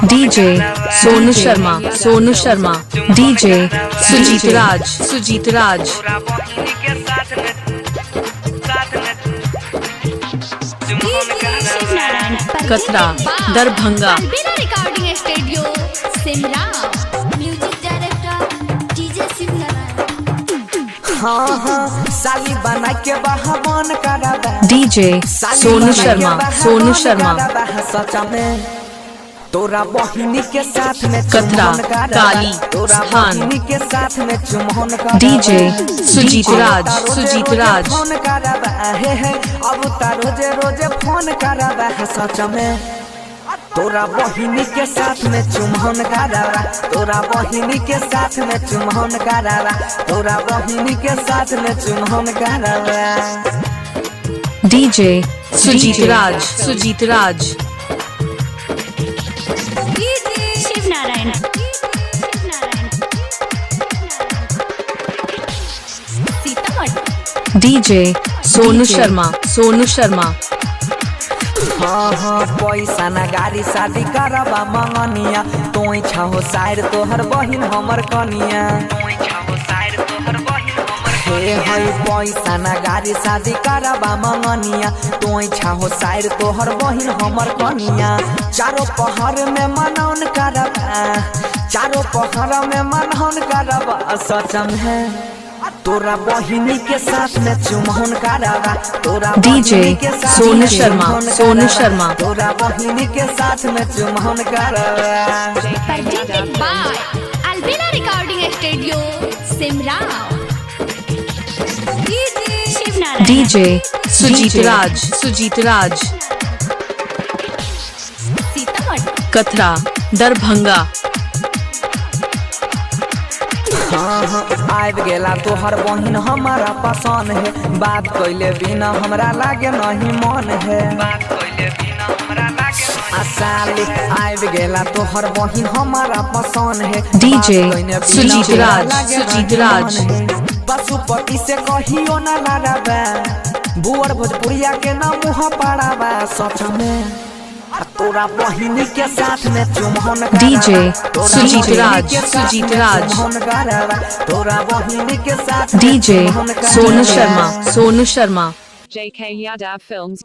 DJ Sonu Sharma, Sonu Sharma, DJ Sujit Raj, Sujit Raj, Katra Darbhanga, recording studio Simra, music director DJ Shivnarayan. हाँ साली बना के बहमान कराबा, डीजे सोनू शर्मा, सोनू शर्मा, सच में तोरा बहिनी के साथ में कतरा काली तोरा स्थान, बहिनी के साथ में चुम्बन कराबा, डीजे सुजीत राज, सुजीत राज, फोन कराबा हे अब ता रोजे रोजे फोन कराबा सच में तोरा बहिनी के साथ में चुम्बन कराबा, तोरा बहिनी के साथ में चुम्बन कराबा, तोरा बहिनी के साथ में चुम्बन कराबा। डीजे सुजीत राज, सुजीत राज, शिवनारायण। सीतामढ़ी। डीजे सोनू शर्मा, सोनू शर्मा, हाँ हाँ पैसा न गाड़ी शादी करबा मंगनिया, तोई छहो शायर तोहर बहिन हमर कनिया, हे हई पैसा न गाड़ी शादी करबा मंगनिया, तोई छहो शायर तोहर बहिन हमर कनिया, चारों पहर में मनौन करबा, चारों पहर में मनौन करबा सच में तोरा बहिनी के साथ में चुम्बन कराबा, तोरा डीजे सोनू शर्मा, सोनू शर्मा, तोरा बहिनी के साथ में चुम्बन कराबा। presented by Albina Recording Studio Simra. Shivnarayan. DJ Sujit Raj, Sujit Raj, Sitamarhi. Katra Darbhanga, हाँ हाँ आब गेला तोहर बहिन हमारा पसंद है, बात कैले बिना हमरा लागे नहीं मन है, साली आब गेला तोहर बहिन हमारा पसंद है, डीजे बात कैले बिना सुजीत हमरा राज, लागे सुजीत नहीं राज, मन है। पशुपति से कहियो न लड़ाबा, बुअर भोजपुरिया के ना मुँह पड़ाबा सच में तोरा बहिनी के साथ में चुम्बन कराबा, डीजे तोरा सुजीत बहिनी राज, के साथ सुजीत में राज, चुम्बन कराबा, तोरा बहिनी के साथ में डीजे चुम्बन कराबा। Sonu Sharma, Sonu Sharma, JK Yadav Films